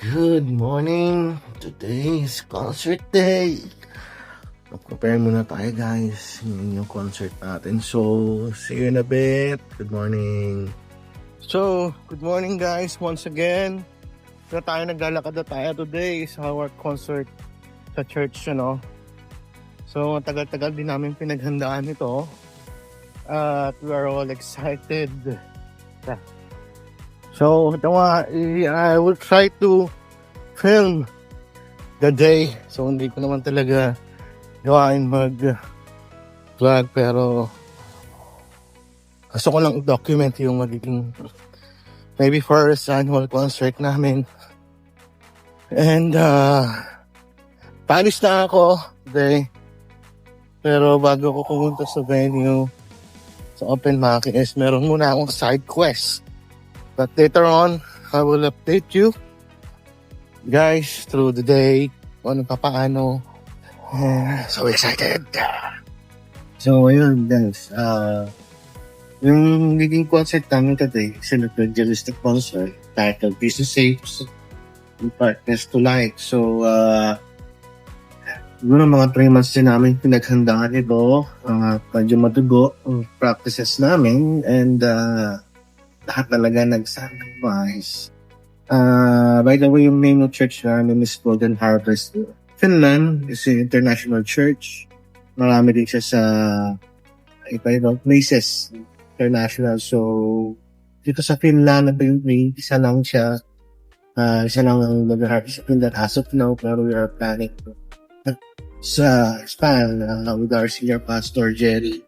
Good morning! Today is concert day! Mag-prepare muna tayo guys. Yun yung concert natin. So, see you in a bit. Good morning! So, good morning guys once again. So tayo naglalakad na tayo today is our concert sa church, So, tagal-tagal din namin pinaghandaan ito. At we are all excited. So, I will try to film the day. So, hindi ko naman talaga gawain mag-vlog. Pero, gusto ko lang document yung magiging maybe first annual concert namin. And, palis na ako today. Pero bago ko pumunta sa venue, sa open mic is meron muna akong side quest. But later on, I will update you guys through the day kung ano paano. So excited! So ayun guys, yung naging concert namin today is an evangelistic concert titled Business Saves in Partners to Light. So siguro mga 3 months din namin pinaghandaan ito. Medyo madugo ang practices namin and lahat talaga nag-sacrifice. By the way, yung name ng church namin is Golden Harvest. Finland is an international church. Marami din siya sa iba-ibang places. International. So, dito sa Finland, may isa lang siya. Isa lang ang Golden Harvest sa Finland as of now. Pero we are planning sa expand with our senior pastor, Jerry.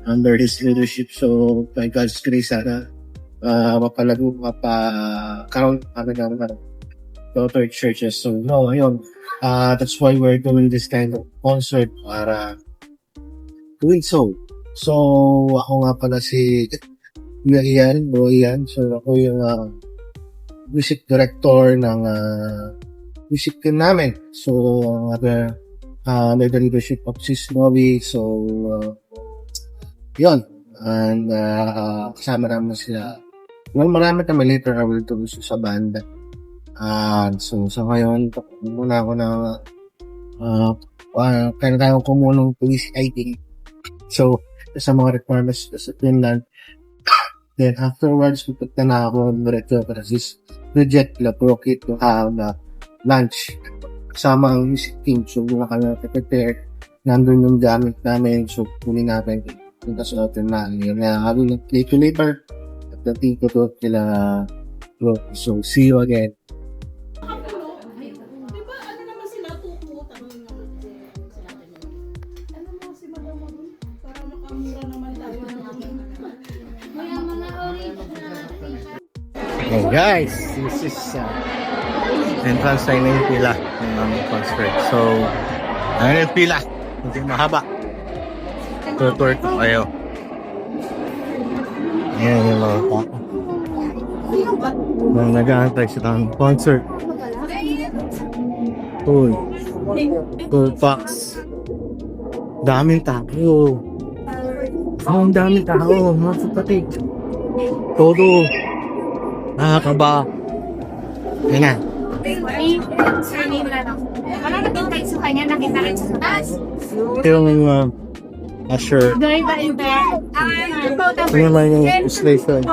Under his leadership. So, by God's grace, sana mapakaroon ng daughter churches. So, ayun. That's why we're doing this kind of concert para doing so. So, ako nga pala si Bro Ian. So, ako yung music director ng music team namin. So, under the leadership of Sis Novi. So, yun. And kasama naman sila. Well, marami kami later I will do sa banda. So sa ngayon, muna ako na kailangan ko muna ng police ID. So, sa mga requirements sa Finland. Then afterwards, pupunta na ako diretso para this project La Prokit to have lunch. Kasama ang music team. So, muna kami prepare. Nandun yung gamit namin. So, kunin natin punta sa hotel na yun na habi ng later at dating ko to kila bro. So see you again. Diba ano naman sila tututan ano mo si madam mo dun para makamura naman tayo Hey guys, this is entrance sign na yung pila ng concert. So ayun yung pila, hindi mahaba. Tour tayo. Ayan yung mga tao. Nag-aantay sila ng concert. Uy. Full box. Daming tao. Ang daming tao. Mga kapatid. Todo. Nakakaba. Ayan na. Wala nakintay sa kanya, nakita rin sa taas. Yung Asher. Doon ba in there? Ano naman yung station?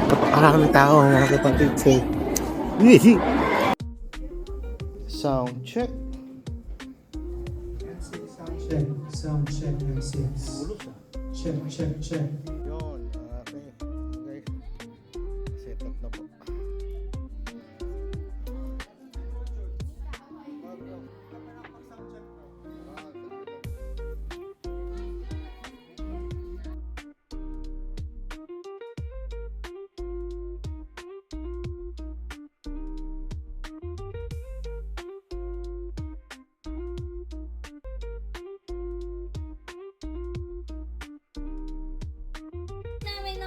Napakaraming tao mga kapatid. Sound check. Sound check, yes. Check. Yun, okay. Set up na po.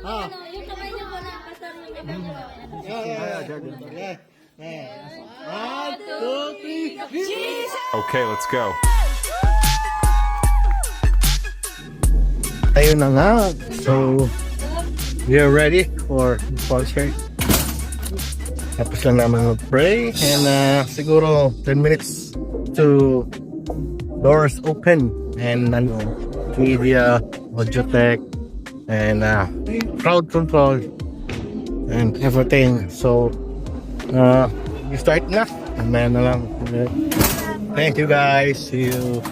Yung kamay niyo po na pastor yung kamay niyo. Yeah. 1, 2, 3. Okay, let's go. Ayun na nga. So, we are ready for the concert. Tapos lang naman mag-pray. And siguro 10 minutes to doors open. And media, audio tech, and crowd control, and everything. So, we start na. Mamaya na lang. Thank you guys. See you.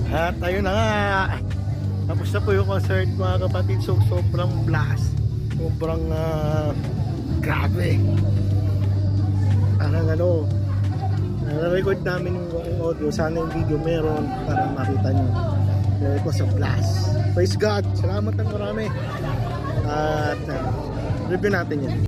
At ayun na nga, tapos na po yung concert mga kapatid. So sobrang blast, sobrang grabe. Parang na-record namin yung audio. Sana yung video meron para makita nyo. It was a blast. Praise God, salamat ng marami. At review natin yan.